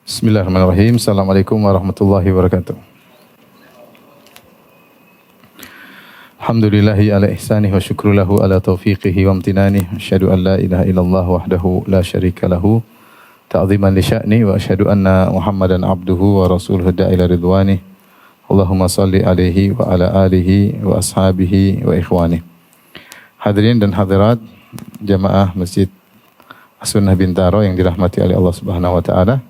Bismillahirrahmanirrahim. Assalamualaikum warahmatullahi wabarakatuh. Alhamdulillahi ala ihsanih wa syukru lahu ala taufiqihi wa amtinanih. Asyhadu an la ilaha illallah wahdahu la syarika lahu ta'ziman li sya'ni wa asyhadu anna Muhammadan abduhu wa rasuluhu da'ila ridwanih. Allahumma salli alaihi wa ala alihi wa ashabihi wa ikhwanih. Hadirin dan hadirat jamaah Masjid As-Sunnah Bintaro yang dirahmati oleh Allah Subhanahu wa taala.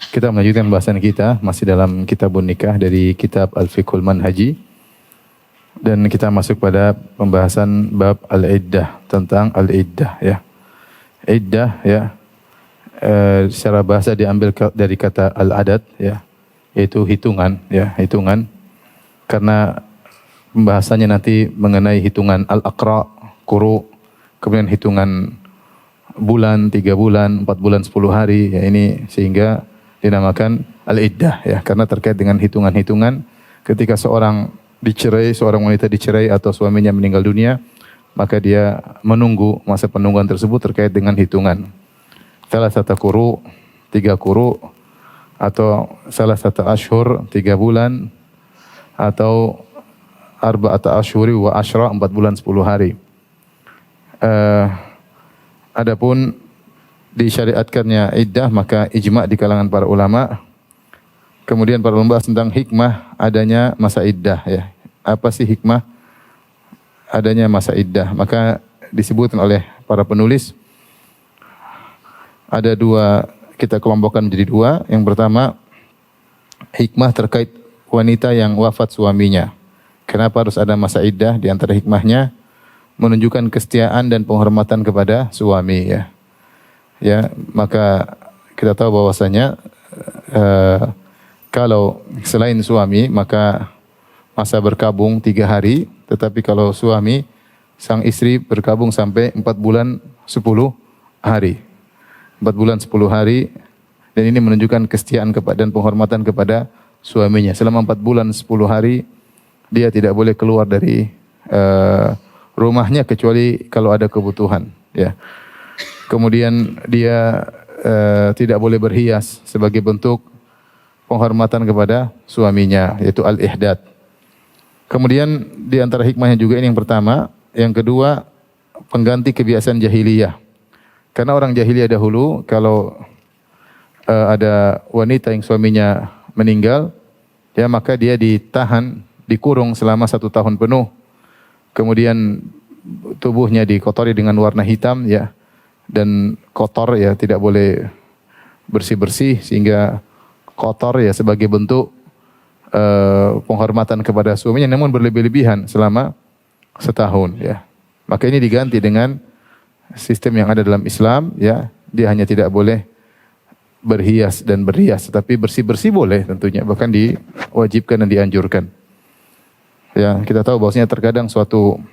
Kita melanjutkan bahasan kita masih dalam Kitabun Nikah dari kitab Al-Fiqhul Manhaji, dan kita masuk pada pembahasan bab al-iddah, tentang al-iddah ya. Iddah ya, secara bahasa diambil dari kata al-adad ya, yaitu hitungan ya, hitungan. Karena pembahasannya nanti mengenai hitungan al-aqra, quru, kemudian hitungan bulan, 3 bulan, 4 bulan, 10 hari ya, ini sehingga dinamakan al-iddah ya, karena terkait dengan hitungan-hitungan ketika seorang wanita dicerai atau suaminya meninggal dunia, maka dia menunggu masa penungguan tersebut terkait dengan hitungan. Salah satu quru, 3 quru, atau salah satu ashur, 3 bulan, atau arba'ata ashuri wa ashra, 4 bulan 10 hari. Adapun disyariatkannya iddah, maka ijma' di kalangan para ulama. Kemudian para ulama tentang hikmah adanya masa iddah ya. Apa sih hikmah adanya masa iddah? Maka disebutkan oleh para penulis ada 2, kita kelompokkan menjadi 2. Yang pertama, hikmah terkait wanita yang wafat suaminya. Kenapa harus ada masa iddah? Di antara hikmahnya menunjukkan kesetiaan dan penghormatan kepada suami ya. Ya, maka kita tahu bahwasanya kalau selain suami maka masa berkabung 3 hari, tetapi kalau suami sang istri berkabung sampai 4 bulan 10 hari. 4 bulan 10 hari, dan ini menunjukkan kesetiaan dan penghormatan kepada suaminya. Selama 4 bulan 10 hari dia tidak boleh keluar dari rumahnya kecuali kalau ada kebutuhan ya. Kemudian dia tidak boleh berhias sebagai bentuk penghormatan kepada suaminya, yaitu al-ihdad. Kemudian di antara hikmahnya juga ini yang pertama. Yang kedua, pengganti kebiasaan jahiliyah. Karena orang jahiliyah dahulu kalau ada wanita yang suaminya meninggal, ya maka dia ditahan, dikurung selama 1 tahun penuh. Kemudian tubuhnya dikotori dengan warna hitam ya, dan kotor ya, tidak boleh bersih-bersih, sehingga kotor ya sebagai bentuk penghormatan kepada suaminya, namun berlebih-lebihan selama 1 tahun ya. Maka ini diganti dengan sistem yang ada dalam Islam ya, dia hanya tidak boleh berhias dan berias, tetapi bersih-bersih boleh tentunya, bahkan diwajibkan dan dianjurkan. Ya, kita tahu bahwasanya terkadang suatu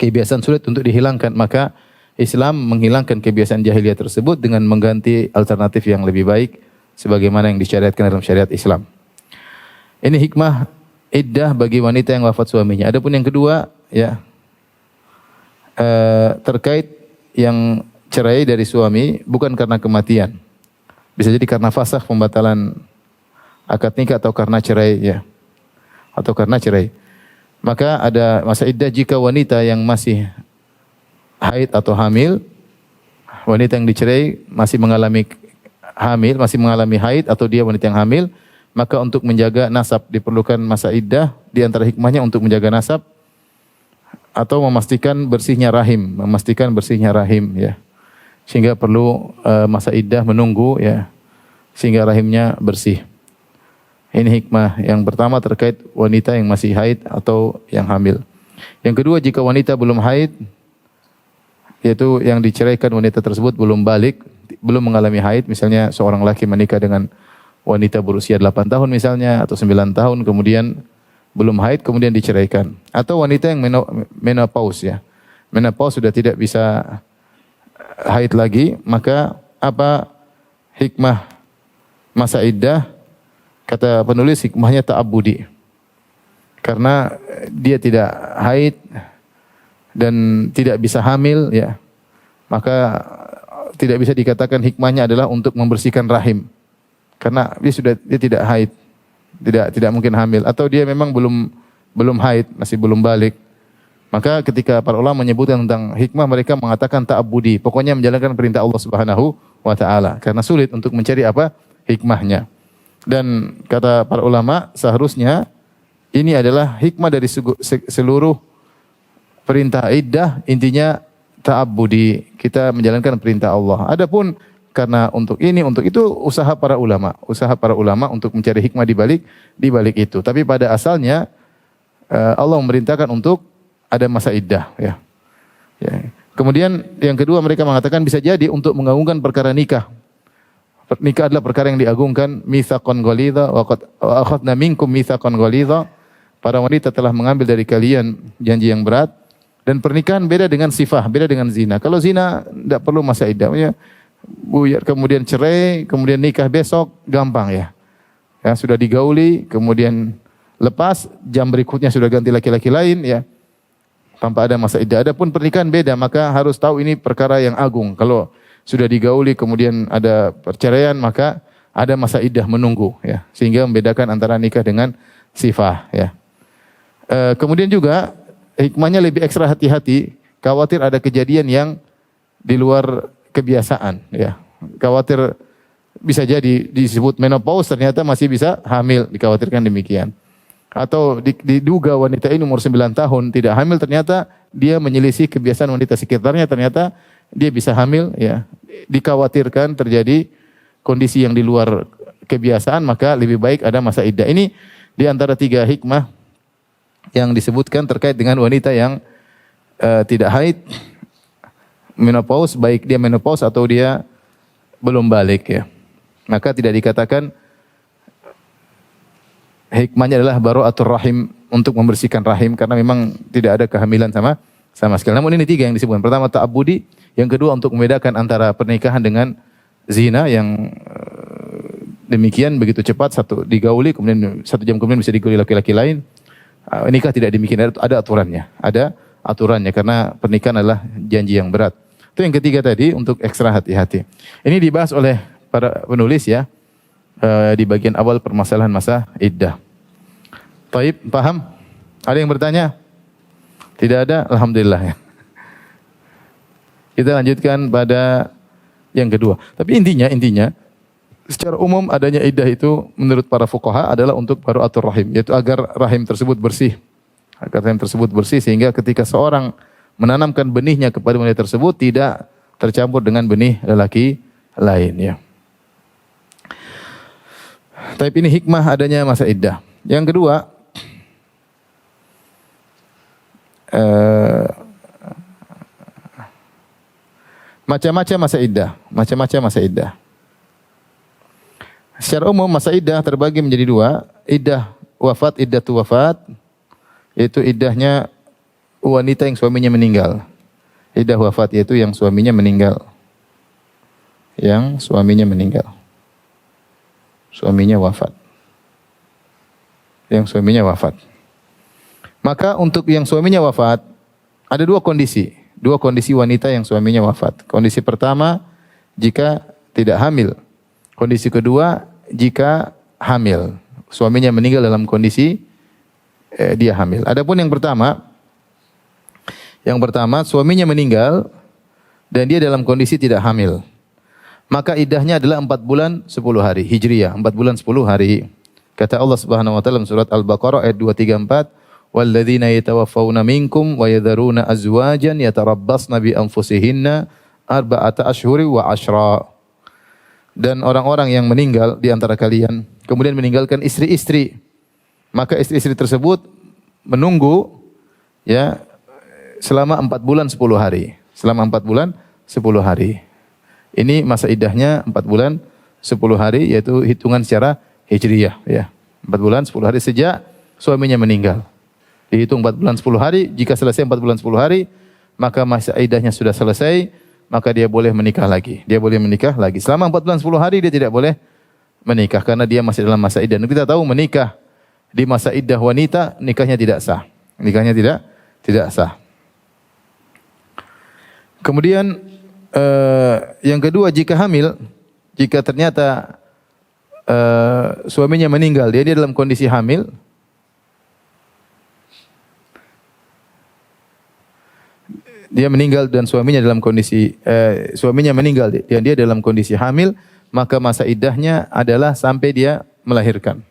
kebiasaan sulit untuk dihilangkan, maka Islam menghilangkan kebiasaan jahiliyah tersebut dengan mengganti alternatif yang lebih baik sebagaimana yang disyariatkan dalam syariat Islam. Ini hikmah iddah bagi wanita yang wafat suaminya. Adapun yang kedua ya, terkait yang cerai dari suami bukan karena kematian. Bisa jadi karena fasakh, pembatalan akad nikah, atau karena cerai ya. Atau karena cerai. Maka ada masa iddah jika wanita yang masih haid atau hamil, wanita yang dicerai masih mengalami hamil, masih mengalami haid, atau dia wanita yang hamil, maka untuk menjaga nasab diperlukan masa iddah. Di antara hikmahnya untuk menjaga nasab atau memastikan bersihnya rahim ya. Sehingga perlu masa iddah, menunggu ya sehingga rahimnya bersih. Ini hikmah yang pertama terkait wanita yang masih haid atau yang hamil. Yang kedua, jika wanita belum haid, yaitu yang diceraikan wanita tersebut belum balik, belum mengalami haid, misalnya seorang laki menikah dengan wanita berusia 8 tahun misalnya, atau 9 tahun, kemudian belum haid, kemudian diceraikan. Atau wanita yang menopause ya, menopause sudah tidak bisa haid lagi, maka apa hikmah masa iddah? Kata penulis, hikmahnya ta'abbudi. Karena dia tidak haid dan tidak bisa hamil ya, maka tidak bisa dikatakan hikmahnya adalah untuk membersihkan rahim. karena dia tidak haid, tidak mungkin hamil, atau dia memang belum haid, masih belum balik. Maka ketika para ulama menyebutkan tentang hikmah, mereka mengatakan ta'abbudi, pokoknya menjalankan perintah Allah Subhanahu wa taala, karena sulit untuk mencari apa hikmahnya. Dan kata para ulama, seharusnya ini adalah hikmah dari seluruh perintah iddah, intinya ta'abbudi, kita menjalankan perintah Allah. Adapun karena untuk ini, untuk itu, usaha para ulama untuk mencari hikmah di balik itu. Tapi pada asalnya Allah memerintahkan untuk ada masa iddah, ya. Kemudian yang kedua, mereka mengatakan bisa jadi untuk mengagungkan perkara nikah. Nikah adalah perkara yang diagungkan, mitsaqan ghalidha wa akhadna minkum mitsaqan ghalidha. Para wanita telah mengambil dari kalian janji yang berat. Dan pernikahan beda dengan sifah, beda dengan zina. Kalau zina tidak perlu masa iddah, ya. Buyar, kemudian cerai, kemudian nikah besok, gampang ya. Ya, sudah digauli, kemudian lepas, jam berikutnya sudah ganti laki-laki lain, ya. Tanpa ada masa iddah. Adapun pernikahan beda, maka harus tahu ini perkara yang agung. Kalau sudah digauli kemudian ada perceraian, maka ada masa iddah menunggu, ya. Sehingga membedakan antara nikah dengan sifah, ya. Kemudian juga hikmahnya lebih ekstra hati-hati, khawatir ada kejadian yang di luar kebiasaan, ya. Khawatir bisa jadi disebut menopause, ternyata masih bisa hamil, dikhawatirkan demikian. Atau diduga wanita ini umur 9 tahun tidak hamil, ternyata dia menyelisih kebiasaan wanita sekitarnya, ternyata dia bisa hamil, ya. Dikhawatirkan terjadi kondisi yang di luar kebiasaan, maka lebih baik ada masa iddah. Ini di antara 3 hikmah yang disebutkan terkait dengan wanita yang tidak haid, menopause, baik dia menopause atau dia belum balik, ya. Maka tidak dikatakan hikmahnya adalah bara'atur rahim, untuk membersihkan rahim, karena memang tidak ada kehamilan sama sekali. Namun ini 3 yang disebutkan. Pertama ta'abbudi, yang kedua untuk membedakan antara pernikahan dengan zina yang demikian begitu cepat, satu digauli kemudian 1 jam kemudian bisa digauli laki-laki lain. Nikah tidak demikian, ada aturannya. Ada aturannya karena pernikahan adalah janji yang berat. Itu yang ketiga tadi, untuk ekstra hati-hati. Ini dibahas oleh para penulis, ya. Di bagian awal permasalahan masa iddah. Taib, paham? Ada yang bertanya? Tidak ada? Alhamdulillah, ya. Kita lanjutkan pada yang kedua. Tapi intinya secara umum adanya iddah itu menurut para fuqaha adalah untuk bara'atur rahim, yaitu agar rahim tersebut bersih. Agar rahim tersebut bersih sehingga ketika seorang menanamkan benihnya kepada wanita tersebut tidak tercampur dengan benih lelaki lain, ya. Tapi ini hikmah adanya masa iddah. Yang kedua, macam-macam masa iddah. Secara umum masa iddah terbagi menjadi 2, iddah wafat, iddatu wafat, yaitu iddahnya wanita yang suaminya meninggal. Iddah wafat yaitu yang suaminya meninggal. Suaminya wafat. Maka untuk yang suaminya wafat ada 2 kondisi. 2 kondisi wanita yang suaminya wafat. Kondisi pertama, jika tidak hamil. Kondisi kedua, jika hamil. Suaminya meninggal dalam kondisi dia hamil. Adapun yang pertama suaminya meninggal dan dia dalam kondisi tidak hamil. Maka iddahnya adalah 4 bulan 10 hari Hijriyah, 4 bulan 10 hari. Kata Allah Subhanahu wa taala dalam surat Al-Baqarah ayat 234, "Walladzina yatawaffawna minkum wa yadharuna azwajan yatarabbasna bi anfusihinna arba'ata ashhuri wa ashra." Dan orang-orang yang meninggal di antara kalian kemudian meninggalkan istri-istri, maka istri-istri tersebut menunggu, ya, selama 4 bulan 10 hari. Selama 4 bulan 10 hari. Ini masa iddahnya 4 bulan 10 hari, yaitu hitungan secara Hijriyah, ya. 4 bulan 10 hari sejak suaminya meninggal. Dihitung 4 bulan 10 hari, jika selesai 4 bulan 10 hari, maka masa iddahnya sudah selesai, maka dia boleh menikah lagi. Selama 4 bulan 10 hari dia tidak boleh menikah karena dia masih dalam masa iddah. Dan kita tahu menikah di masa iddah wanita, nikahnya tidak sah. Tidak sah. Kemudian yang kedua, jika hamil, jika ternyata suaminya meninggal, dia dalam kondisi hamil, dia meninggal dan suaminya dalam kondisi suaminya meninggal dan dia dalam kondisi hamil, maka masa iddahnya adalah sampai dia melahirkan.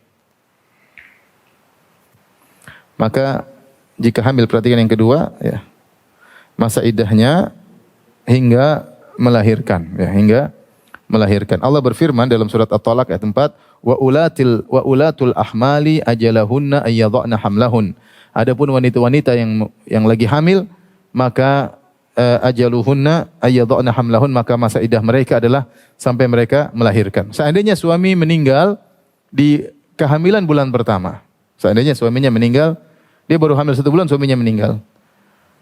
Maka jika hamil, perhatikan yang kedua, ya, masa iddahnya hingga melahirkan, ya, hingga melahirkan. Allah berfirman dalam surat At-Talaq ayat 4, wa ulatul ahmali ajalahunna ayyadhna hamlahun. Adapun wanita-wanita yang lagi hamil, maka ajaluhunna ayyadhna hamlahun, maka masa iddah mereka adalah sampai mereka melahirkan. Seandainya suami meninggal di kehamilan bulan pertama, seandainya suaminya meninggal, dia baru hamil 1 bulan, suaminya meninggal.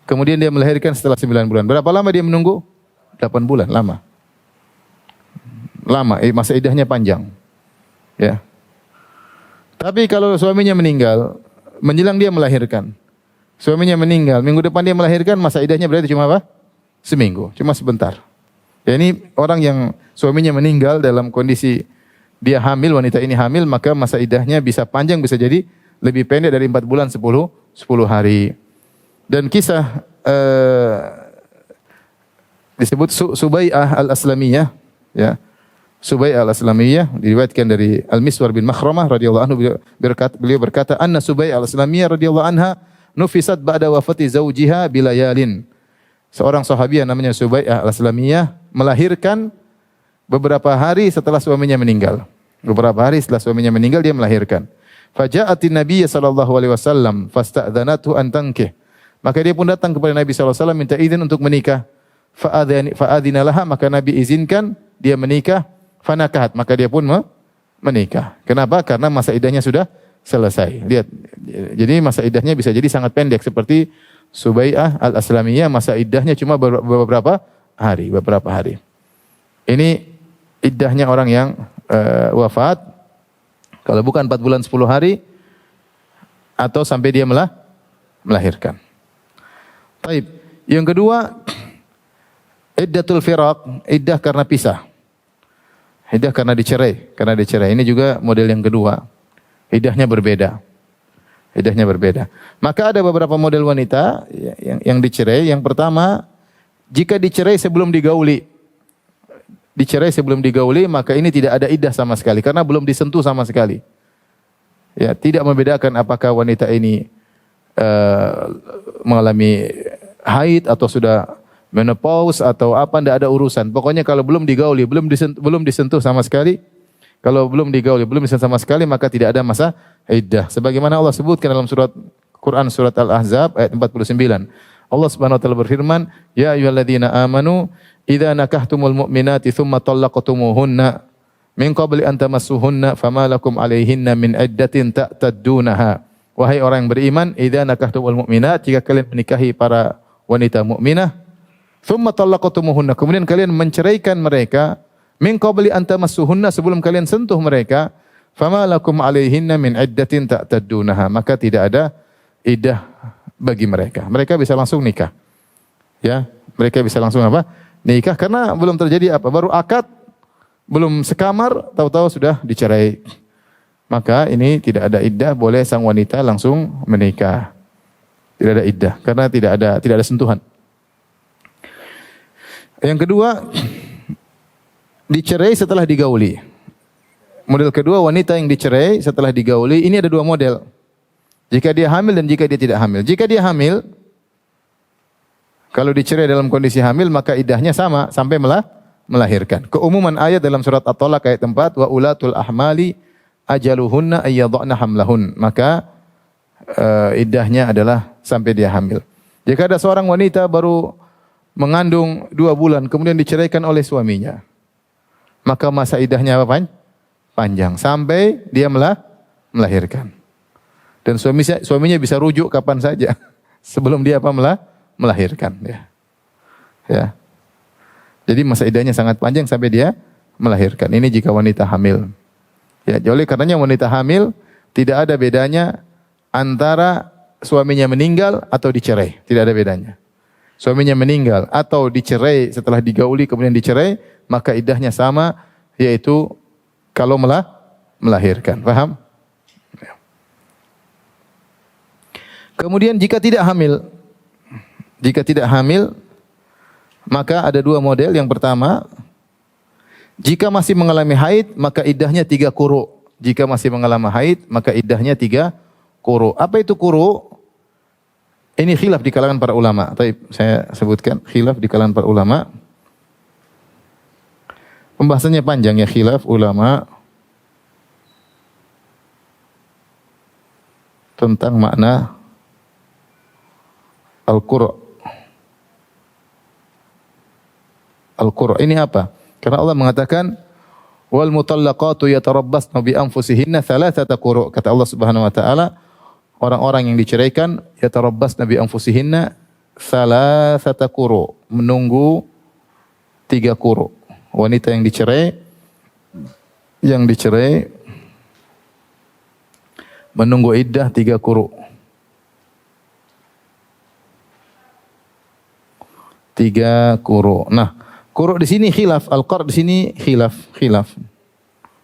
Kemudian dia melahirkan setelah 9 bulan. Berapa lama dia menunggu? 8 bulan, lama. Lama, masa iddahnya panjang. Ya. Tapi kalau suaminya meninggal, menjelang dia melahirkan, suaminya meninggal, minggu depan dia melahirkan, masa iddahnya berarti cuma apa? Seminggu, cuma sebentar. Ya, ini orang yang suaminya meninggal dalam kondisi dia hamil, wanita ini hamil, maka masa iddahnya bisa panjang, bisa jadi lebih pendek dari 4 bulan 10 hari. Dan kisah disebut Subai'ah al-Aslamiyah, ya. Subai'ah al-Aslamiyah diriwayatkan dari Al-Miswar bin Makhramah radhiyallahu anhu, beliau berkata, anna Subai'ah al-Aslamiyah radhiyallahu anha nufisat ba'da wafati zawjiha bilayalin. Seorang sahabiah namanya Subai'ah al-Aslamiyah melahirkan beberapa hari setelah suaminya meninggal. Beberapa hari setelah suaminya meninggal dia melahirkan. Faja'atin Nabiy sallallahu alaihi wasallam fasta'dzanathu an tankih. Maka dia pun datang kepada Nabi sallallahu alaihi wasallam minta izin untuk menikah. Fa'adzina laha, maka Nabi izinkan dia menikah. Fanakahat, maka dia pun menikah. Kenapa? Karena masa iddahnya sudah selesai. Lihat. Jadi masa iddahnya bisa jadi sangat pendek seperti Subai'ah al-Aslamiyah, masa iddahnya cuma beberapa hari. Ini iddahnya orang yang wafat. Kalau bukan 4 bulan 10 hari atau sampai dia melahirkan. Baik. Yang kedua, iddatul firaq, iddah karena pisah. Iddah karena dicerai, Ini juga model yang kedua. Iddahnya berbeda. Maka ada beberapa model wanita yang dicerai. Yang pertama, jika dicerai sebelum digauli. Maka ini tidak ada iddah sama sekali karena belum disentuh sama sekali. Ya, tidak membedakan apakah wanita ini mengalami haid atau sudah menopause atau apa, tidak ada urusan. Pokoknya kalau belum digauli, belum disentuh sama sekali, maka tidak ada masa iddah. Sebagaimana Allah sebutkan dalam Quran surat Al-Ahzab ayat 49. Allah Subhanahu wa taala berfirman, "Ya ayyuhalladzina amanu idza nakahtumul mu'minati tsumma talaqtumuhunna min qabli an tamassuhunna fama lakum 'alaihinna min iddatin ta'taddunaha." Wahai orang yang beriman, idza nakahtumul mu'minat, jika kalian menikahi para wanita mukminah, tsumma talaqtumuhunna, kemudian kalian menceraikan mereka, min qabli an tamassuhunna, sebelum kalian sentuh mereka, fama lakum 'alaihinna min iddatin ta'taddunaha, maka tidak ada iddah bagi mereka. Mereka bisa langsung nikah. Ya, mereka bisa langsung apa? Nikah karena belum terjadi apa? Baru akad, belum sekamar, tahu-tahu sudah dicerai. Maka ini tidak ada iddah, boleh sang wanita langsung menikah. Tidak ada iddah karena tidak ada sentuhan. Yang kedua, dicerai setelah digauli. Model kedua, wanita yang dicerai setelah digauli. Ini ada 2 model. Jika dia hamil dan jika dia tidak hamil. Jika dia hamil, kalau dicerai dalam kondisi hamil, maka iddahnya sama sampai melahirkan. Keumuman ayat dalam surat At-Talaq ayat 4, wa ulatul ahmali ajaluhunna ayyadhna hamlahun. Maka iddahnya adalah sampai dia hamil. Jika ada seorang wanita baru mengandung 2 bulan, kemudian diceraikan oleh suaminya, maka masa iddahnya apa? Panjang sampai dia melahirkan. Dan suaminya bisa rujuk kapan saja sebelum dia melahirkan, ya. Ya. Jadi masa iddahnya sangat panjang sampai dia melahirkan. Ini jika wanita hamil. Ya, oleh karenanya wanita hamil tidak ada bedanya antara suaminya meninggal atau dicerai, tidak ada bedanya. Suaminya meninggal atau dicerai setelah digauli kemudian dicerai, maka iddahnya sama, yaitu kalau melahirkan. Paham? Kemudian jika tidak hamil, maka ada dua model. Yang pertama, jika masih mengalami haid, maka iddahnya 3 quru. Jika masih mengalami haid, maka iddahnya 3 quru. Apa itu quru? Ini khilaf di kalangan para ulama. Tapi saya sebutkan khilaf di kalangan para ulama. Pembahasannya panjang ya, khilaf ulama tentang makna al-qur'. Al-qur' ini apa? Karena Allah mengatakan wal mutallaqatu yatarabbasna bi anfusihinna thalathata quru'. Kata Allah Subhanahu wa taala, orang-orang yang diceraikan yatarabbasna bi anfusihinna thalathata quru', menunggu 3 quru'. Wanita yang dicerai menunggu iddah 3 quru'. 3 quru'. Nah, quru' di sini khilaf, al-qar' di sini khilaf.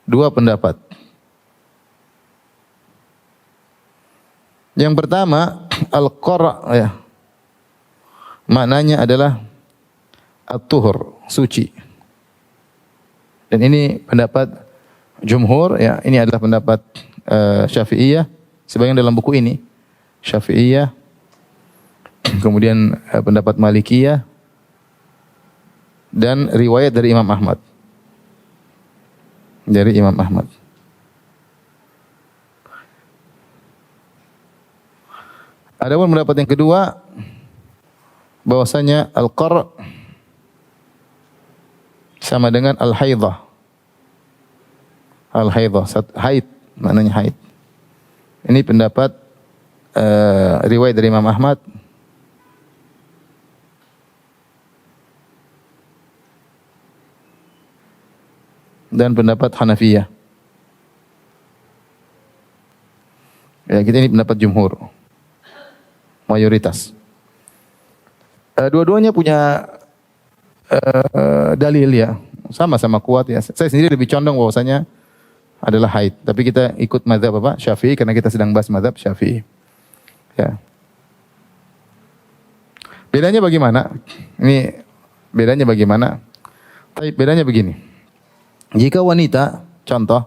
Dua pendapat. Yang pertama, al-qar' ya. Maknanya adalah at-tuhur, suci. Dan ini pendapat jumhur ya, ini adalah pendapat Syafi'iyah sebagian dalam buku ini. Syafi'iyah, kemudian pendapat Malikiyah, dan riwayat dari Imam Ahmad. Dari Imam Ahmad. Adapun pendapat yang kedua, bahwasanya al-qar' sama dengan al-haidhah. Al-haidhah, haid, maknanya haid. Ini pendapat riwayat dari Imam Ahmad. Dan pendapat Hanafiyah. Ya, kita ini pendapat jumhur. Mayoritas. Dua-duanya punya dalil ya. Sama-sama kuat ya. Saya sendiri lebih condong bahwasanya adalah haid. Tapi kita ikut mazhab apa? Syafi'i, karena kita sedang bahas mazhab Syafi'i. Ya. Bedanya bagaimana? Ini bedanya bagaimana? Tapi bedanya begini. Jika wanita, contoh,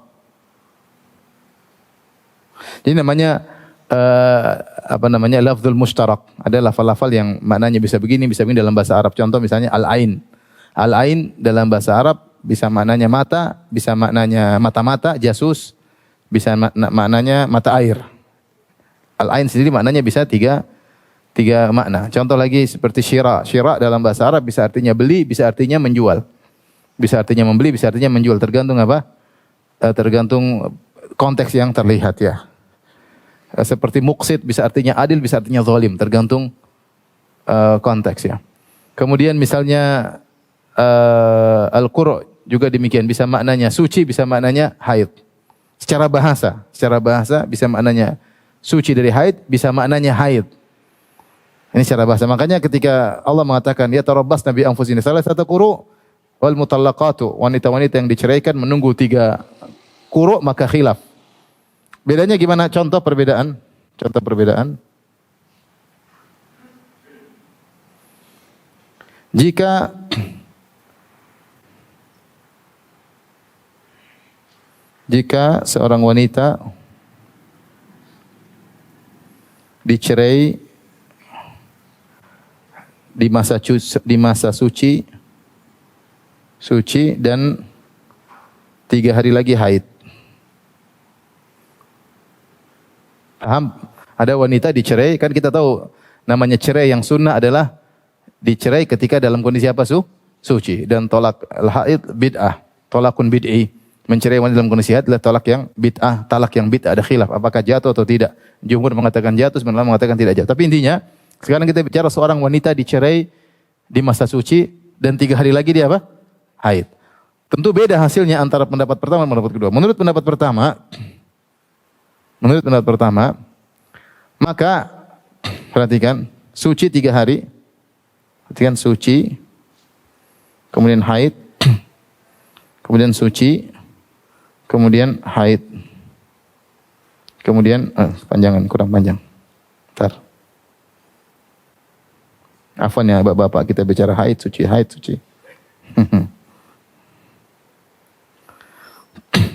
ini namanya lafzul mushtarak. Ada lafal-lafal yang maknanya bisa begini dalam bahasa Arab. Contoh misalnya al-ain. Al-ain dalam bahasa Arab bisa maknanya mata, bisa maknanya mata-mata, jasus, bisa maknanya mata air. Al-ain sendiri maknanya bisa tiga makna. Contoh lagi seperti syira. Syira dalam bahasa Arab bisa artinya beli, bisa artinya menjual. Bisa artinya membeli, bisa artinya menjual. Tergantung apa? Tergantung konteks yang terlihat ya. Seperti muksid bisa artinya adil, bisa artinya zalim. Tergantung konteks ya. Kemudian misalnya al-qur' juga demikian. Bisa maknanya suci, bisa maknanya haid. Secara bahasa bisa maknanya suci dari haid, bisa maknanya haid. Ini secara bahasa. Makanya ketika Allah mengatakan ya tarabbasna bi anfusihinna thalathata quru' wal mutallaqatu, wanita-wanita yang diceraikan menunggu 3 quru', maka khilaf. Bedanya gimana? Contoh perbedaan. Jika seorang wanita dicerai di masa suci dan 3 hari lagi haid. Paham? Ada wanita dicerai, kan kita tahu namanya cerai yang sunnah adalah dicerai ketika dalam kondisi apa? Suci. Dan tolak al-haid bid'ah, tolakun bid'i. Mencerai wanita dalam kondisi haid adalah tolak yang bid'ah, talak yang bid'ah. Ada khilaf apakah jatuh atau tidak. Jumhur mengatakan jatuh, sebenarnya mengatakan tidak jatuh. Tapi intinya sekarang kita bicara seorang wanita dicerai di masa suci dan 3 hari lagi dia apa? Haid. Tentu beda hasilnya antara pendapat pertama dan pendapat kedua. Menurut pendapat pertama, maka perhatikan, suci 3 hari, perhatikan suci, kemudian haid, kemudian suci, kemudian haid. Kemudian panjangan kurang panjang. Bentar. Afwan ya Bapak-bapak, kita bicara haid suci.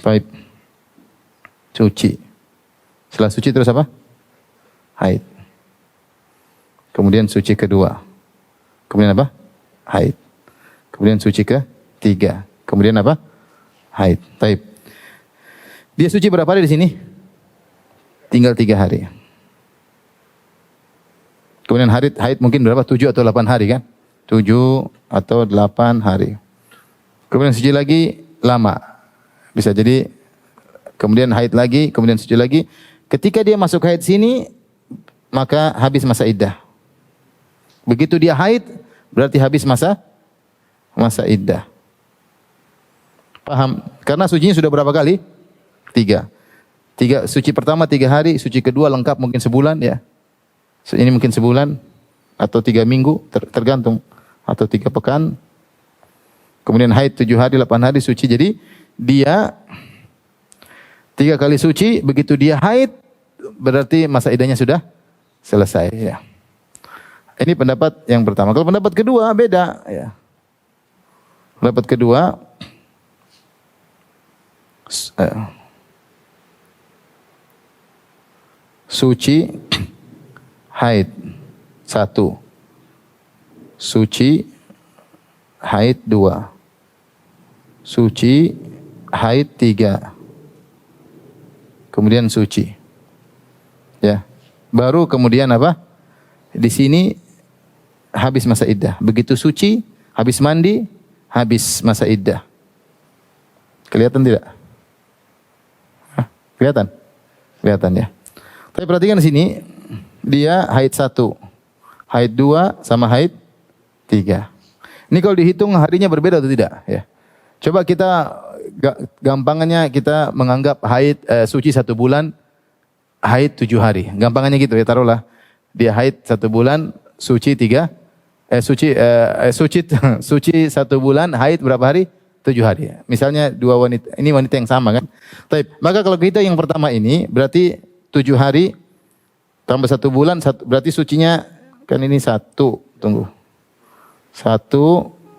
Baik. Suci. Setelah suci terus apa? Haid. Kemudian suci kedua. Kemudian apa? Haid. Kemudian suci ketiga. Kemudian apa? Haid. Baik. Dia suci berapa hari di sini? Tinggal 3 hari. Kemudian haid mungkin berapa? 7 atau 8 hari kan? 7 atau 8 hari. Kemudian suci lagi lama. Bisa jadi kemudian haid lagi, kemudian suci lagi. Ketika dia masuk haid sini, maka habis masa iddah. Begitu dia haid, berarti habis masa iddah. Paham? Karena sucinya sudah berapa kali? 3. Suci pertama 3 hari, suci kedua lengkap mungkin sebulan ya. Ini mungkin sebulan atau 3 minggu, tergantung. Atau 3 pekan. Kemudian haid 7 hari, 8 hari suci. Jadi dia 3 kali suci, begitu dia haid, berarti masa iddahnya sudah selesai ya. Ini pendapat yang pertama. Kalau pendapat kedua beda ya. Pendapat kedua suci haid 1, suci haid 2, suci haid 3, kemudian suci. Ya. Baru kemudian apa? Di sini habis masa iddah. Begitu suci, habis mandi, habis masa iddah. Kelihatan tidak? Hah? Kelihatan? Kelihatan ya. Tapi perhatikan di sini, dia haid 1, haid 2, sama haid 3. Ini kalau dihitung harinya berbeda atau tidak? Ya. Coba kita gampangannya kita menganggap haid suci 1 bulan, haid 7 hari. Gampangannya gitu ya, taruhlah dia haid 1 bulan, suci 3, suci 1 bulan, haid berapa hari? 7 hari. Misalnya 2 wanita, ini wanita yang sama kan? Baik, maka kalau kita yang pertama ini berarti 7 hari tambah 1 bulan, berarti sucinya kan ini 1, tunggu. 1,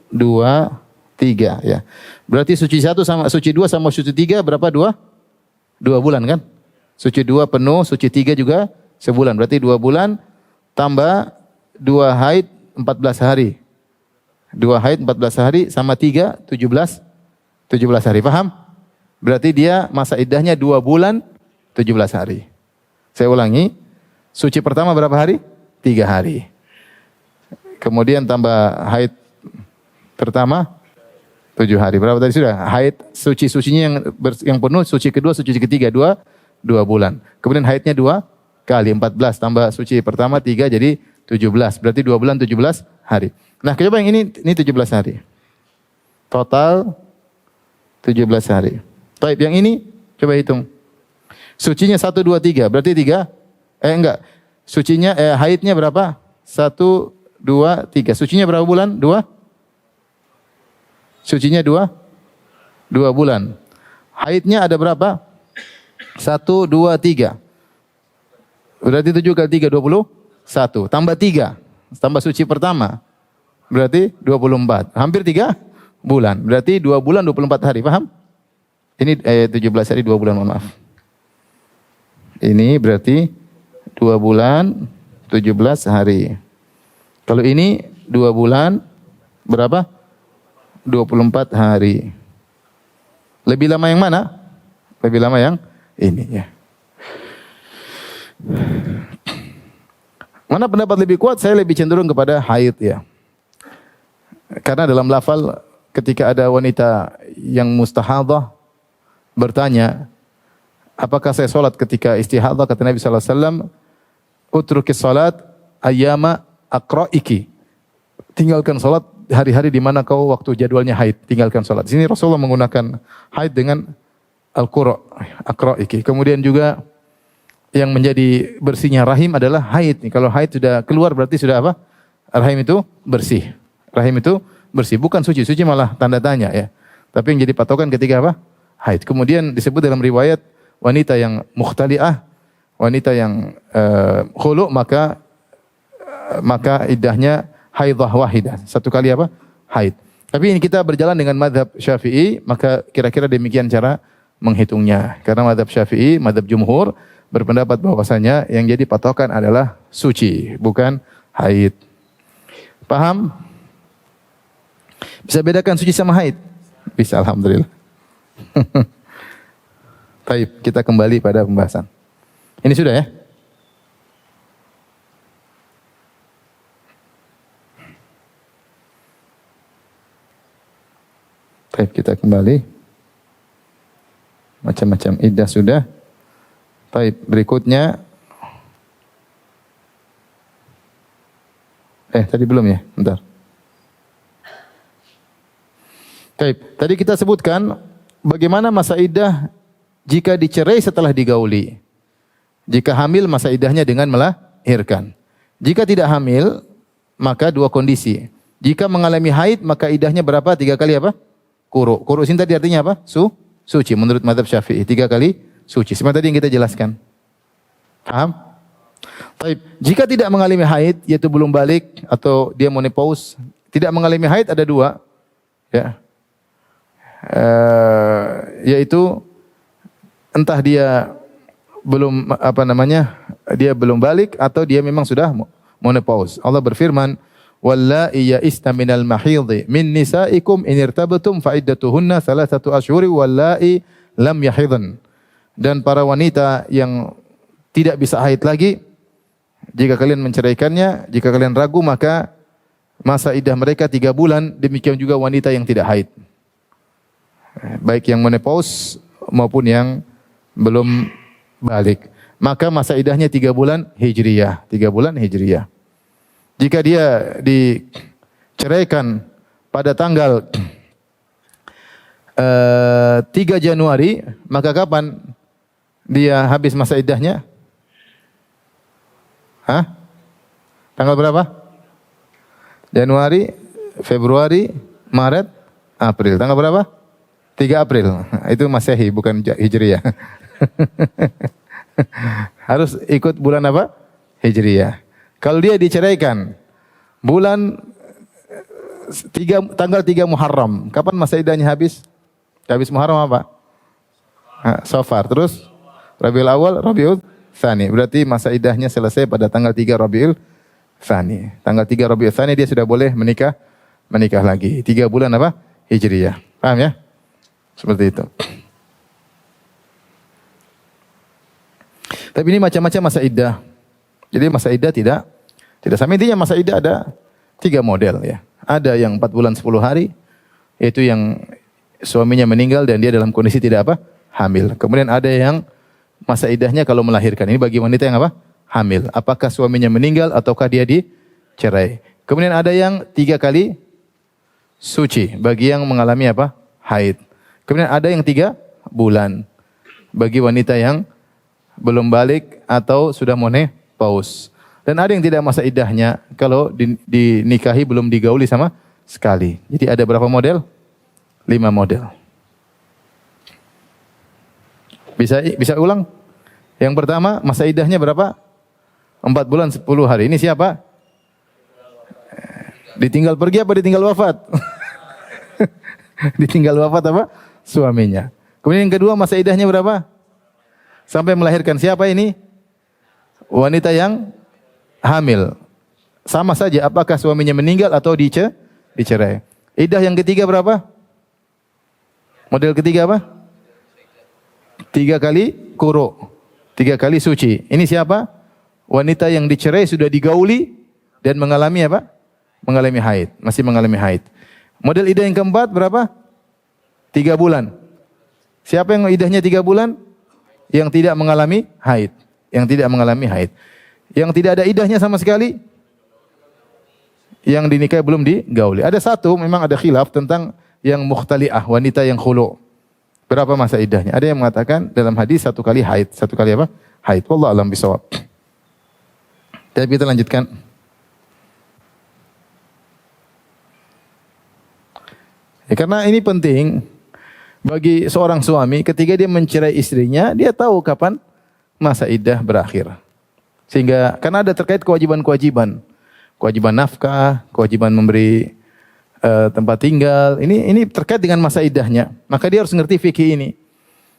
2, 3 ya. Berarti suci 1 sama suci 2 sama suci 3 berapa? 2 bulan kan? Suci 2 penuh, suci 3 juga sebulan. Berarti 2 bulan tambah 2 haid 14 hari. 2 haid 14 hari sama 3 17 hari. Paham? Berarti dia masa iddahnya 2 bulan 17 hari. Saya ulangi. Suci pertama berapa hari? 3 hari. Kemudian tambah haid pertama 7 hari. Berapa tadi sudah? Haid sucinya yang penuh, suci kedua, suci ketiga 2 bulan. Kemudian haidnya 2 kali 14 tambah suci pertama 3 jadi 17. Berarti 2 bulan 17 hari. Nah, coba yang ini 17 hari. Total 17 hari. Baik, yang ini coba hitung. Sucinya 1 2 3, berarti 3. Enggak. Sucinya haidnya berapa? 1 2 3. Sucinya berapa bulan? 2. Sucinya 2 bulan. Haidnya ada berapa? 1 2 3. Berarti 7 kali 3 21. Tambah 3. Tambah suci pertama. Berarti 24. Hampir 3 bulan. Berarti 2 bulan 24 hari. Paham? Ini 17 hari 2 bulan, mohon maaf. Ini berarti 2 bulan 17 hari. Kalau ini 2 bulan berapa? 24 hari. Lebih lama yang mana? Lebih lama yang ini ya. Mana pendapat lebih kuat? Saya lebih cenderung kepada haid ya. Karena dalam lafal ketika ada wanita yang mustahadah bertanya, apakah saya sholat ketika istihadah? Kata Nabi SAW, utrukis sholat ayyama aqra'iki. Tinggalkan sholat hari-hari di mana kau waktu jadwalnya haid. Tinggalkan sholat. Di sini Rasulullah menggunakan haid dengan al-qura', aqra'iki. Kemudian juga yang menjadi bersihnya rahim adalah haid. Kalau haid sudah keluar berarti sudah apa? Rahim itu bersih. Rahim itu bersih. Bukan suci. Suci malah tanda tanya ya. Tapi yang jadi patokan ketika apa? haid. Kemudian disebut dalam riwayat wanita yang mukhtali'ah, wanita yang khulu, maka iddahnya haidah wahidah. Satu kali apa? Haid. Tapi ini kita berjalan dengan mazhab Syafi'i, maka kira-kira demikian cara menghitungnya. Karena mazhab Syafi'i, mazhab jumhur berpendapat bahwasanya yang jadi patokan adalah suci, bukan haid. Paham? Bisa bedakan suci sama haid? Bisa, alhamdulillah. Baik, kita kembali pada pembahasan. Ini sudah ya? Baik, kita kembali. Macam-macam iddah sudah. Baik, berikutnya. Tadi belum ya? Bentar. Baik, tadi kita sebutkan bagaimana masa iddah jika dicerai setelah digauli. Jika hamil, masa iddahnya dengan melahirkan. Jika tidak hamil, maka dua kondisi. Jika mengalami haid, maka iddahnya berapa? 3 kali apa? Quru. Quru sini tadi artinya apa? Suci. Menurut mazhab Syafi'i 3 kali suci. Seperti tadi yang kita jelaskan. Paham? Baik. Jika tidak mengalami haid, yaitu belum balik atau dia menopause, tidak mengalami haid ada 2, ya. Yaitu entah dia belum dia belum balik atau dia memang sudah menopause. Allah berfirman, "Wallahi ya'isna minal mahidhi min nisaikum in irtabtum fa iddatuhunna 3 ashhur wallahi lam yahidhan." Dan para wanita yang tidak bisa haid lagi, jika kalian menceraikannya, jika kalian ragu, maka masa iddah mereka 3 bulan, demikian juga wanita yang tidak haid. Baik yang menopause maupun yang belum balik. Maka masa iddahnya 3 bulan Hijriyah. 3 bulan Hijriyah. Jika dia diceraikan pada tanggal 3 Januari, maka kapan dia habis masa iddahnya? Tanggal berapa? Januari, Februari, Maret, April. Tanggal berapa? 3 April. Itu Masehi, bukan Hijriyah. Harus ikut bulan apa? Hijriyah. Kalau dia diceraikan tanggal 3 Muharram, kapan masa iddahnya habis? Habis Muharram apa? Safar. Terus Rabiul Awal, Rabiul Tsani. Berarti masa iddahnya selesai pada tanggal 3 Rabiul Tsani. Tanggal 3 Rabiul Tsani dia sudah boleh menikah lagi. 3 bulan apa? Hijriyah. Paham ya? Seperti itu. Tapi ini macam-macam masa iddah. Jadi masa iddah tidak sama. Intinya masa iddah ada 3 model ya. Ada yang 4 bulan 10 hari, yaitu yang suaminya meninggal dan dia dalam kondisi tidak apa? Hamil. Kemudian ada yang masa iddahnya kalau melahirkan. Ini bagi wanita yang apa? Hamil. Apakah suaminya meninggal ataukah dia dicerai. Kemudian ada yang 3 kali suci bagi yang mengalami apa? Haid. Kemudian ada yang 3 bulan bagi wanita yang belum balik atau sudah menopause. Dan ada yang tidak masa iddahnya kalau dinikahi belum digauli sama sekali. Jadi ada berapa model? 5 model. Bisa ulang? Yang pertama masa iddahnya berapa? 4 bulan 10 hari. Ini siapa? Ditinggal pergi apa ditinggal wafat? Ditinggal wafat apa? Suaminya. Kemudian yang kedua masa iddahnya berapa? Sampai melahirkan. Siapa ini? Wanita yang hamil. Sama saja apakah suaminya meninggal atau dicerai. Iddah yang ketiga berapa? Model ketiga apa? 3 kali quru. 3 kali suci. Ini siapa? Wanita yang dicerai sudah digauli dan mengalami apa? Mengalami haid. Masih mengalami haid. Model iddah yang keempat berapa? 3 bulan. Siapa yang iddahnya 3 bulan? Yang tidak mengalami haid. Yang tidak mengalami haid. Yang tidak ada iddahnya sama sekali? Yang dinikahi belum digauli. Ada satu, memang ada khilaf tentang yang mukhtali'ah, wanita yang khulu. Berapa masa iddahnya? Ada yang mengatakan dalam hadis 1 kali haid. 1 kali apa? Haid. Wallahu a'lam bishawab. Tapi kita lanjutkan. Ya, karena ini penting. Bagi seorang suami ketika dia mencerai istrinya, dia tahu kapan masa iddah berakhir. Sehingga karena ada terkait kewajiban-kewajiban, kewajiban nafkah, kewajiban memberi tempat tinggal. Ini terkait dengan masa iddahnya. Maka dia harus mengerti fikih ini.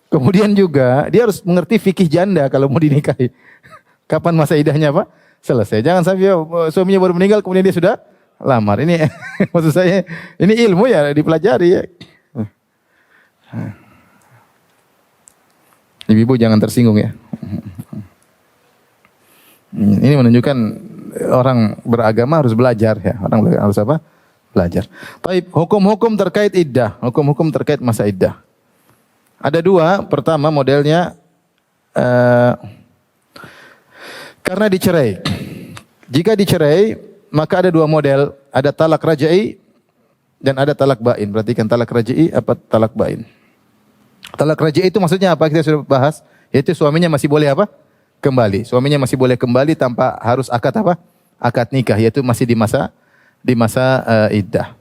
Kemudian juga dia harus mengerti fikih janda kalau mau dinikahi. Kapan masa iddahnya Pak? Selesai. Jangan sampai suaminya baru meninggal kemudian dia sudah lamar. Ini maksud saya ini ilmu ya dipelajari ya. Ibu-ibu jangan tersinggung ya. Ini menunjukkan orang beragama harus belajar ya. Orang harus apa? Belajar. Baik, hukum-hukum terkait iddah, hukum-hukum terkait masa iddah. Ada dua. Pertama modelnya karena dicerai. Jika dicerai, maka ada dua model. Ada talak raj'i dan ada talak bain. Perhatikan talak raj'i apa talak bain. Talak raj'i itu maksudnya apa? Kita sudah bahas. Yaitu suaminya masih boleh apa? Kembali. Suaminya masih boleh kembali tanpa harus akad apa? Akad nikah. Yaitu masih di masa iddah.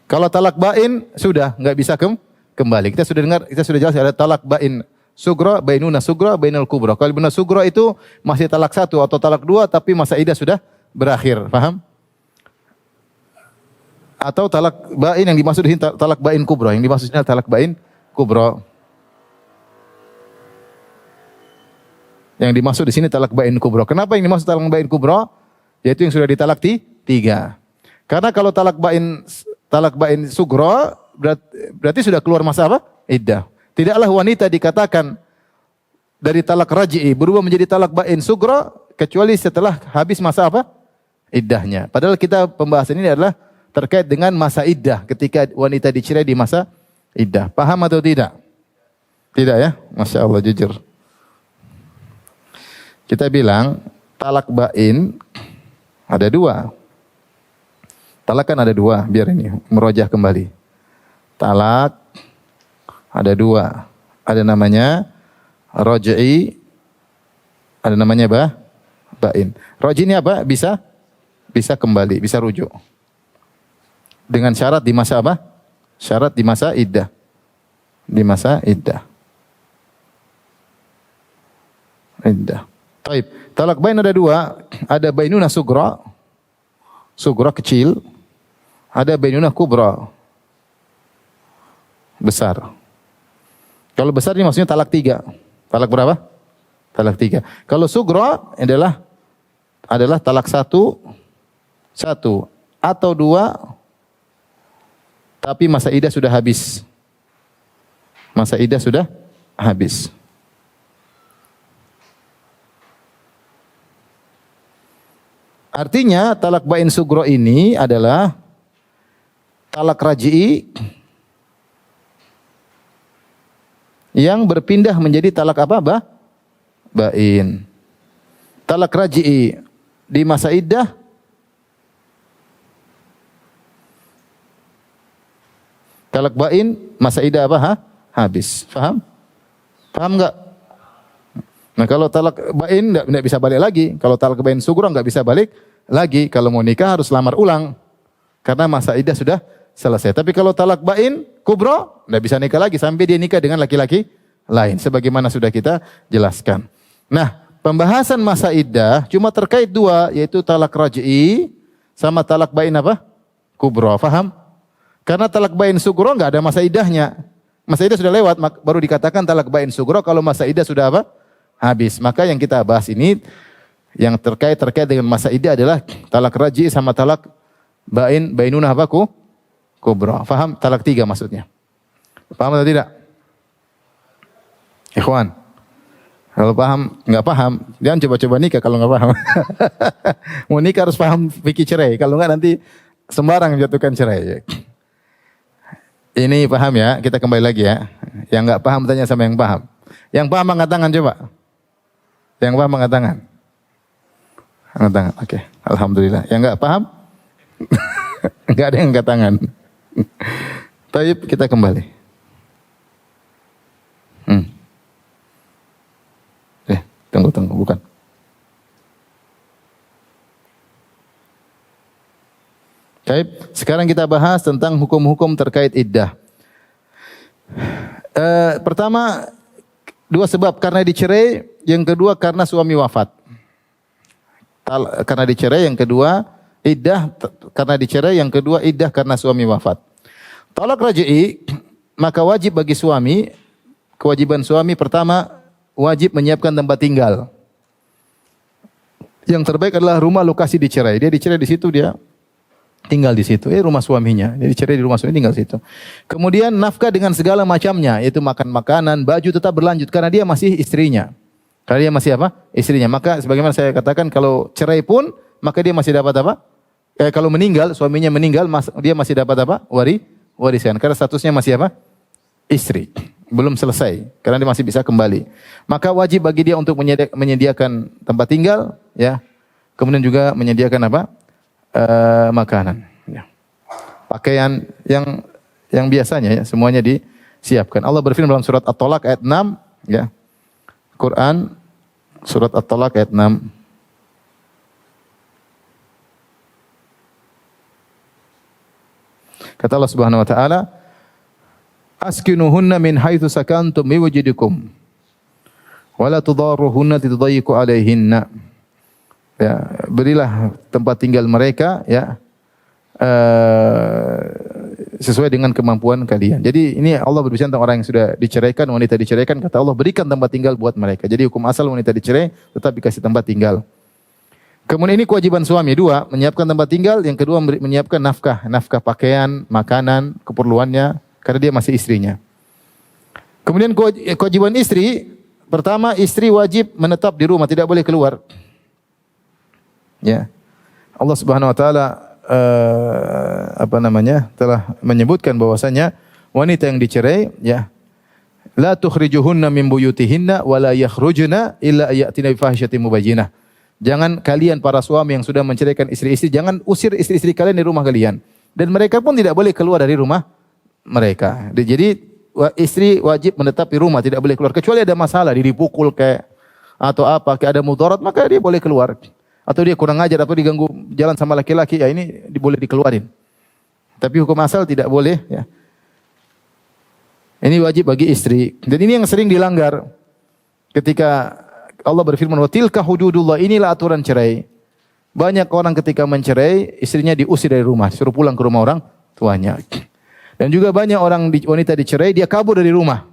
Kalau talak bain sudah nggak bisa kembali. Kita sudah dengar, kita sudah jelas ada talak bain sugra, bainuna sugra, bainal kubra. Kalau bainuna sugra itu masih talak satu atau talak dua, tapi masa iddah sudah berakhir. Paham? Atau talak bain yang dimaksud di sini talak bain kubra. Yang dimaksud di sini talak bain kubra. Yang dimaksud di sini talak bain kubra. Kenapa yang dimaksud talak bain kubra? Yaitu yang sudah ditalak tiga. Karena kalau talak bain sugro berarti sudah keluar masa apa? Iddah. Tidaklah wanita dikatakan dari talak raj'i berubah menjadi talak bain sugro kecuali setelah habis masa apa? Iddahnya. Padahal kita pembahasan ini adalah terkait dengan masa iddah ketika wanita dicerai di masa iddah. Paham atau tidak? Tidak ya? Masya Allah jujur. Kita bilang talak bain ada dua. Talak kan ada dua, biar ini merojah kembali. Talak ada dua. Ada namanya roj'i, ada namanya bain. Roj'i ini apa? Bisa kembali, bisa rujuk. Dengan syarat di masa apa? Syarat di masa iddah. Di masa iddah. Iddah. Baik. Talak bain ada dua. Ada bainuna sugra. Sugra kecil. Ada bainuna kubra. Besar. Kalau besar ini maksudnya talak tiga. Talak berapa? Talak tiga. Kalau sugra adalah talak satu atau dua, tapi masa iddah sudah habis. Masa iddah sudah habis. Artinya talak bain sugro ini adalah talak raj'i yang berpindah menjadi talak apa? Bain. Talak raj'i di masa iddah talak bain masa iddah apa? Habis. Paham? Paham enggak? Nah kalau talak bain enggak bisa balik lagi. Kalau talak bain sugro enggak bisa balik lagi. Kalau mau nikah harus lamar ulang. Karena masa iddah sudah selesai. Tapi kalau talak bain kubro enggak bisa nikah lagi sampai dia nikah dengan laki-laki lain. Sebagaimana sudah kita jelaskan. Nah pembahasan masa iddah cuma terkait dua. Yaitu talak raj'i sama talak bain apa? Kubro. Faham? Karena talak bain sugro enggak ada masa iddahnya. Masa iddah sudah lewat. Baru dikatakan talak bain sugro kalau masa iddah sudah apa? Habis. Maka yang kita bahas ini yang terkait dengan masa iddah adalah talak raj'i sama talak bainunah apa? Kubra. Faham? Talak tiga maksudnya. Paham atau tidak? Ikhwan. Kalau paham, enggak paham, jangan coba-coba nikah kalau enggak paham. Mau nikah harus paham fikih cerai. Kalau enggak nanti sembarang menjatuhkan cerai. Ini paham ya? Kita kembali lagi ya. Yang enggak paham tanya sama yang paham. Yang paham angkat tangan coba. Yang paham angkat tangan. Angkat tangan. Oke. Alhamdulillah. Yang enggak paham? Enggak ada yang angkat tangan. Taib kita kembali. Tunggu, bukan. Taib, sekarang kita bahas tentang hukum-hukum terkait iddah. Pertama, dua sebab, karena dicerai, yang kedua karena suami wafat. Karena dicerai, yang kedua iddah karena dicerai, yang kedua iddah karena suami wafat. Talak raj'i, maka wajib bagi suami, kewajiban suami pertama wajib menyiapkan tempat tinggal. Yang terbaik adalah rumah lokasi dicerai. Dia dicerai di situ, dia tinggal di situ. Rumah suaminya. Dia dicerai di rumah suaminya, tinggal di situ. Kemudian nafkah dengan segala macamnya, yaitu makan makanan, baju tetap berlanjut karena dia masih istrinya. Karena dia masih apa? Istrinya. Maka sebagaimana saya katakan, kalau cerai pun maka dia masih dapat apa? Kalau meninggal, suaminya meninggal, dia masih dapat apa? Warisan. Karena statusnya masih apa? Istri. Belum selesai. Karena dia masih bisa kembali. Maka wajib bagi dia untuk menyediakan tempat tinggal, ya. Kemudian juga menyediakan apa? Makanan. Ya. Pakaian yang biasanya, ya, semuanya disiapkan. Allah berfirman dalam surat At-Talaq ayat 6, ya. Quran surat At-Talaq ayat 6. Kata Allah Subhanahu wa taala, "Askinuhunna min haitsu sakantum min wujudikum wa la tudarruhunna tidayyiqu 'alaihinna." Ya, berilah tempat tinggal mereka, ya, sesuai dengan kemampuan kalian. Jadi ini Allah berbicara tentang orang yang sudah diceraikan, wanita diceraikan, kata Allah berikan tempat tinggal buat mereka. Jadi hukum asal wanita dicerai tetap dikasih tempat tinggal. Kemudian ini kewajiban suami, dua, menyiapkan tempat tinggal, yang kedua menyiapkan nafkah pakaian, makanan, keperluannya, karena dia masih istrinya. Kemudian kewajiban istri, pertama istri wajib menetap di rumah, tidak boleh keluar. Ya. Allah Subhanahu wa taala telah menyebutkan bahwasanya wanita yang dicerai, ya, la tukhrijuhunna min buyutihinna wa la yakhrujna illa ayatina bi fahishatin mubayyinah. Jangan kalian para suami yang sudah menceraikan istri-istri, jangan usir istri-istri kalian dari rumah kalian. Dan mereka pun tidak boleh keluar dari rumah mereka. Jadi istri wajib menetap di rumah, tidak boleh keluar. Kecuali ada masalah, dipukul kayak atau apa, kayak ada mudarat, maka dia boleh keluar. Atau dia kurang ajar, atau diganggu jalan sama laki-laki, ya ini boleh dikeluarin. Tapi hukum asal tidak boleh. Ya. Ini wajib bagi istri. Dan ini yang sering dilanggar. Ketika Allah berfirman, wa tilka hududullah, inilah aturan cerai. Banyak orang ketika mencerai, istrinya diusir dari rumah, disuruh pulang ke rumah orang tuanya. Dan juga banyak orang wanita dicerai, dia kabur dari rumah.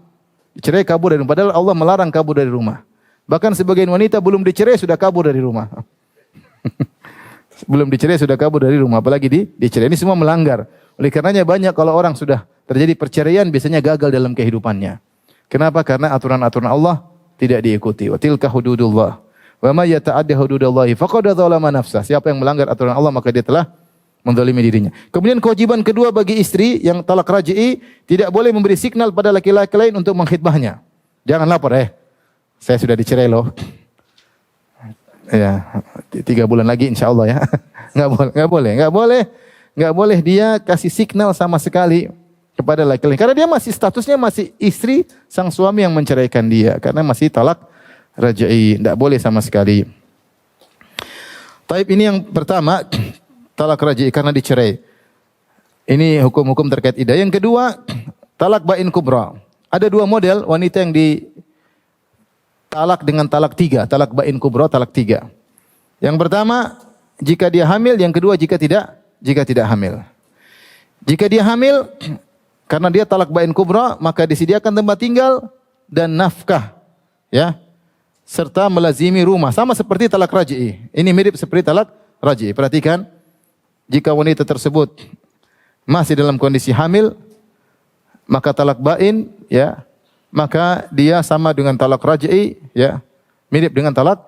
Dicerai kabur dari rumah, padahal Allah melarang kabur dari rumah. Bahkan sebagian wanita belum dicerai sudah kabur dari rumah. Belum dicerai sudah kabur dari rumah, apalagi dicerai. Ini semua melanggar. Oleh karenanya banyak kalau orang sudah terjadi perceraian biasanya gagal dalam kehidupannya. Kenapa? Karena aturan-aturan Allah tidak diikuti. Wa tilka hududullah. Wa may yata'adda hududallahi faqad dzalama nafsah. Siapa yang melanggar aturan Allah maka dia telah menzalimi dirinya. Kemudian kewajiban kedua bagi istri yang talak raj'i, tidak boleh memberi signal pada laki-laki lain untuk mengkhidmahnya. Jangan lapor, saya sudah dicerai loh. Ya, 3 bulan lagi insyaallah ya. Enggak boleh dia kasih signal sama sekali kepada laki-laki. Karena dia statusnya masih istri sang suami yang menceraikan dia. Karena masih talak raj'i. Tidak boleh sama sekali. Taib ini yang pertama, talak raj'i karena dicerai. Ini hukum-hukum terkait iddah. Yang kedua, talak bain kubra. Ada 2 model wanita yang ditalak dengan talak 3. Talak bain kubra, talak 3. Yang pertama, jika dia hamil. Yang kedua, jika tidak hamil. Jika dia hamil, karena dia talak bain kubra, maka disediakan tempat tinggal dan nafkah, ya, serta melazimi rumah, sama seperti talak raj'i. Ini mirip seperti talak raj'i. Perhatikan, jika wanita tersebut masih dalam kondisi hamil, maka talak bain, ya, maka dia sama dengan talak raj'i, ya, mirip dengan talak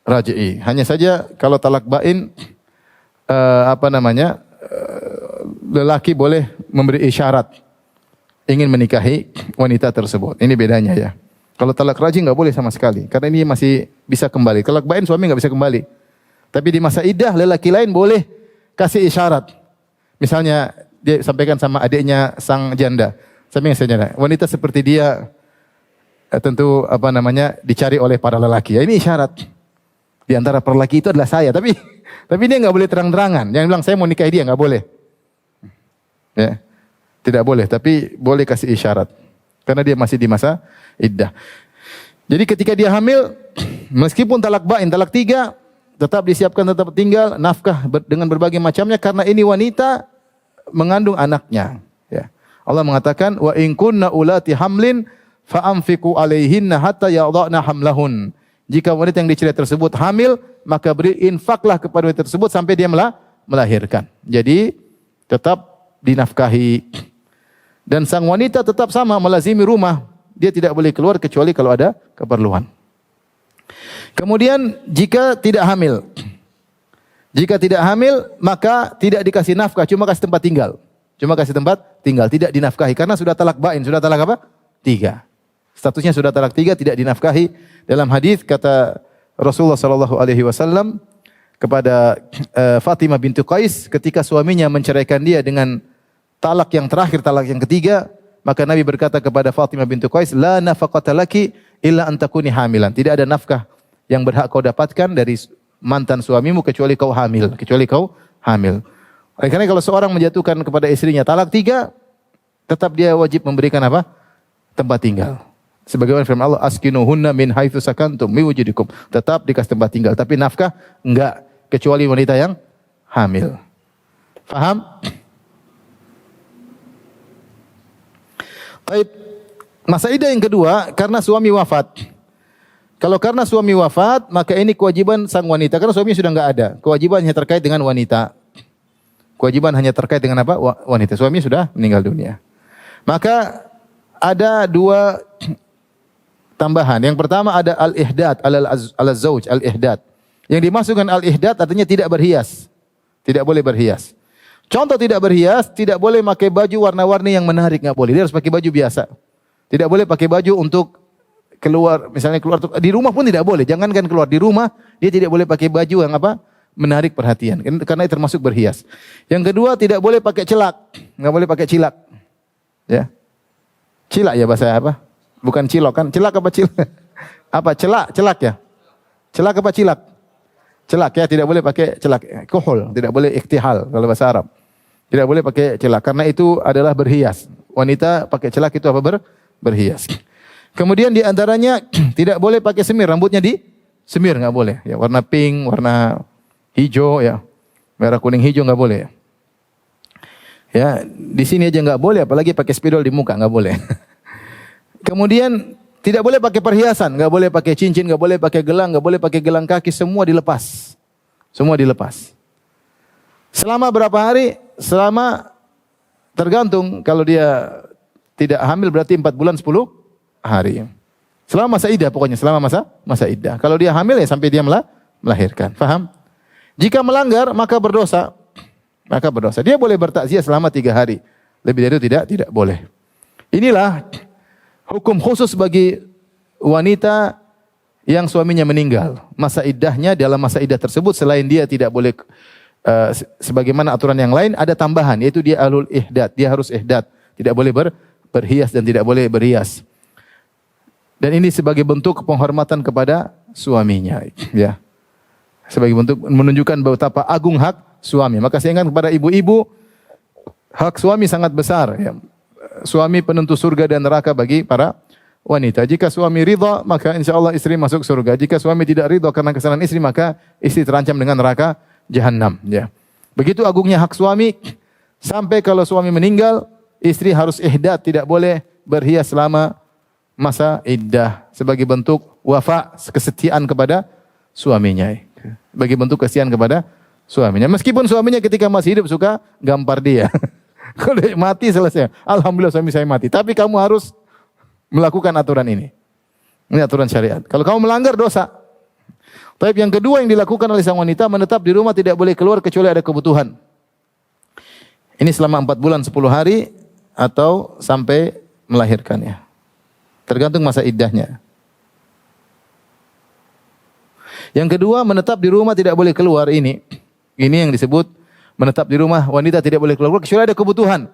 raj'i. Hanya saja kalau talak bain, lelaki boleh memberi isyarat ingin menikahi wanita tersebut. Ini bedanya, ya. Kalau talak raj'i enggak boleh sama sekali, karena ini masih bisa kembali. Talak bain suami enggak bisa kembali. Tapi di masa iddah lelaki lain boleh kasih isyarat. Misalnya dia sampaikan sama adiknya sang janda. Wanita seperti dia tentu dicari oleh para lelaki. Ya, ini isyarat. Di antara para lelaki itu adalah saya, tapi dia enggak boleh terang-terangan. Jangan bilang saya mau nikahi dia, enggak boleh. Ya. Tidak boleh, tapi boleh kasih isyarat. Karena dia masih di masa iddah. Jadi ketika dia hamil, meskipun talak bain, talak 3, tetap disiapkan tetap tinggal, nafkah dengan berbagai macamnya karena ini wanita mengandung anaknya. Ya. Allah mengatakan, wa in kunna ulati hamlin fa anfiqu alaihinna hatta yadhana hamlahun. Jika wanita yang dicerai tersebut hamil, maka beri infaklah kepada wanita tersebut sampai dia melahirkan. Jadi tetap dinafkahi. Dan sang wanita tetap sama melazimi rumah. Dia tidak boleh keluar kecuali kalau ada keperluan. Kemudian jika tidak hamil. Jika tidak hamil, maka tidak dikasih nafkah, cuma kasih tempat tinggal. Cuma kasih tempat tinggal, tidak dinafkahi. Karena sudah talak bain, sudah talak apa? 3. Statusnya sudah talak 3, tidak dinafkahi. Dalam hadis kata Rasulullah SAW kepada Fatimah binti Qais ketika suaminya menceraikan dia dengan talak yang terakhir, talak yang ketiga, maka Nabi berkata kepada Fatimah binti Qais, la nafaqata laki illa an takuni hamilan. Tidak ada nafkah yang berhak kau dapatkan dari mantan suamimu kecuali kau hamil, Oleh karena kalau seorang menjatuhkan kepada istrinya talak 3, tetap dia wajib memberikan apa? Tempat tinggal. Sebagaimana firman Allah, askinuhunna min haitsu sakantum min wujudikum. Tetap dikasih tempat tinggal, tapi nafkah enggak, kecuali wanita yang hamil. Faham? Baik, masa iddah yang kedua karena suami wafat. Kalau karena suami wafat, maka ini kewajiban sang wanita. Karena suami sudah enggak ada. Kewajiban hanya terkait dengan wanita. Kewajiban hanya terkait dengan apa? Wanita. Suami sudah meninggal dunia. Maka ada 2 tambahan. Yang pertama ada al-ihdad, al-zawj, al-ihdad. Yang dimasukkan al-ihdad artinya tidak berhias. Tidak boleh berhias. Contoh tidak berhias, tidak boleh pakai baju warna-warni yang menarik, enggak boleh. Dia harus pakai baju biasa. Tidak boleh pakai baju untuk keluar, misalnya keluar di rumah pun tidak boleh. Jangankan keluar di rumah, dia tidak boleh pakai baju yang apa? Menarik perhatian. Karena itu termasuk berhias. Yang kedua, tidak boleh pakai celak. Enggak boleh pakai cilak. Ya. Cilak ya bahasa apa? Bukan cilok kan? Celak apa cilak? Apa celak ya? Celak apa cilak? Celak ya, tidak boleh pakai celak. Kuhul, tidak boleh iktihal kalau bahasa Arab. Tidak boleh pakai celak karena itu adalah berhias. Wanita pakai celak itu apa? Berhias. Kemudian di antaranya tidak boleh pakai semir, rambutnya di semir enggak boleh. Ya, warna pink, warna hijau ya. Merah, kuning, hijau enggak boleh. Ya, di sini aja enggak boleh, apalagi pakai spidol di muka enggak boleh. Kemudian tidak boleh pakai perhiasan, enggak boleh pakai cincin, enggak boleh pakai gelang, enggak boleh pakai gelang kaki, semua dilepas. Semua dilepas. Selama berapa hari? Selama tergantung, kalau dia tidak hamil berarti 4 bulan 10 hari. Selama masa iddah pokoknya, selama masa iddah. Kalau dia hamil ya sampai dia melahirkan. Faham? Jika melanggar maka berdosa. Maka berdosa. Dia boleh bertakziah selama 3 hari. Lebih dari itu tidak boleh. Inilah hukum khusus bagi wanita yang suaminya meninggal. Masa iddahnya, dalam masa iddah tersebut selain dia tidak boleh sebagaimana aturan yang lain, ada tambahan, yaitu dia ahlul ihdad. Dia harus ihdad. Tidak boleh berhias dan tidak boleh berias. Dan ini sebagai bentuk penghormatan kepada suaminya, ya. Sebagai bentuk menunjukkan betapa agung hak suami. Maka saya ingat kepada ibu-ibu, hak suami sangat besar, ya. Suami penentu surga dan neraka bagi para wanita. Jika suami ridha, maka insya Allah istri masuk surga. Jika suami tidak ridha karena kesalahan istri, maka istri terancam dengan neraka Jahannam. Ya. Begitu agungnya hak suami, sampai kalau suami meninggal, istri harus ihdad, tidak boleh berhias selama masa iddah. Sebagai bentuk wafa, kesetiaan kepada suaminya. Bagi bentuk kesetiaan kepada suaminya. Meskipun suaminya ketika masih hidup suka gampar dia. Kalau mati selesai. Alhamdulillah suami saya mati. Tapi kamu harus melakukan aturan ini. Ini aturan syariat. Kalau kamu melanggar dosa. Tapi yang kedua yang dilakukan oleh sang wanita, menetap di rumah tidak boleh keluar kecuali ada kebutuhan. Ini selama 4 bulan 10 hari atau sampai melahirkannya. Tergantung masa iddahnya. Yang kedua, menetap di rumah tidak boleh keluar ini. Ini yang disebut menetap di rumah, wanita tidak boleh keluar kecuali ada kebutuhan.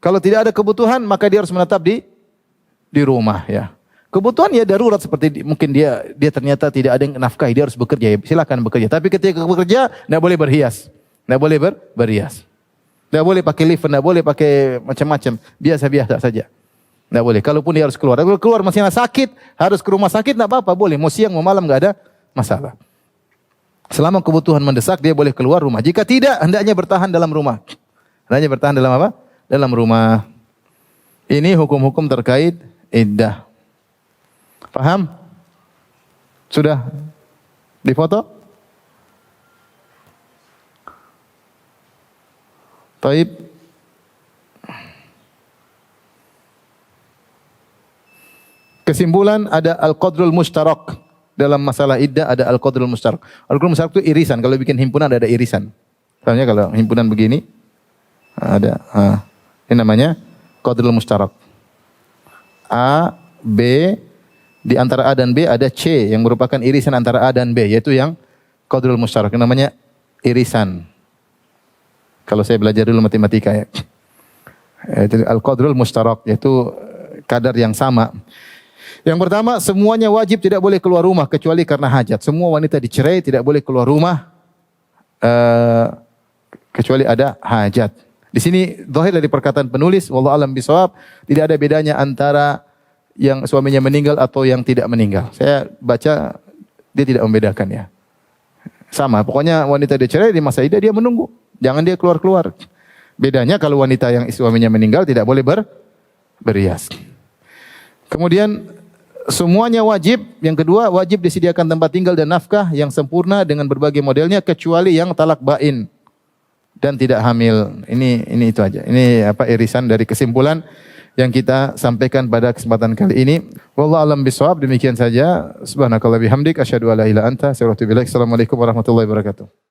Kalau tidak ada kebutuhan, maka dia harus menetap di rumah, ya. Kebutuhan ya darurat seperti mungkin dia ternyata tidak ada yang nafkahi, dia harus bekerja, ya silakan bekerja. Tapi ketika bekerja tidak boleh berhias, tidak boleh berhias, tidak boleh pakai lift, tidak boleh pakai macam-macam, biasa-biasa saja. Tidak boleh. Kalaupun dia harus keluar. Kalau keluar masih sakit, harus ke rumah sakit, tidak apa-apa. Boleh. Mau siang, mau malam, tidak ada masalah. Selama kebutuhan mendesak, dia boleh keluar rumah. Jika tidak, hendaknya bertahan dalam rumah. Hendaknya bertahan dalam apa? Dalam rumah. Ini hukum-hukum terkait iddah. Paham? Sudah difoto? Taib. Kesimpulan ada al-qadrul mushtarak. Dalam masalah iddah ada al-qadrul mushtarak. Al-qadrul mushtarak itu irisan. Kalau bikin himpunan ada irisan. Misalnya kalau himpunan begini, ada. Ini namanya qadrul mushtarak. A, B, di antara A dan B ada C yang merupakan irisan antara A dan B. Yaitu yang qadrul mushtarak. Yang namanya irisan. Kalau saya belajar dulu matematika ya. Itu al-qadrul mushtarak. Yaitu kadar yang sama. Yang pertama, semuanya wajib tidak boleh keluar rumah kecuali karena hajat. Semua wanita dicerai tidak boleh keluar rumah kecuali ada hajat. Di sini zahir dari perkataan penulis, wallahu alam bisawab, tidak ada bedanya antara yang suaminya meninggal atau yang tidak meninggal. Saya baca dia tidak membedakan ya. Sama, pokoknya wanita dicerai di masa iddah dia menunggu. Jangan dia keluar-keluar. Bedanya kalau wanita yang suaminya meninggal tidak boleh berhias. Kemudian semuanya wajib. Yang kedua, wajib disediakan tempat tinggal dan nafkah yang sempurna dengan berbagai modelnya kecuali yang talak bain dan tidak hamil. Ini itu aja. Ini irisan dari kesimpulan yang kita sampaikan pada kesempatan kali ini. Wallahu a'lam bishawab. Demikian saja. Subhanakallah bihamdik asyhadu an la ilaha illa anta astaghfiruka wa atubu ilaik. Assalamualaikum warahmatullahi wabarakatuh.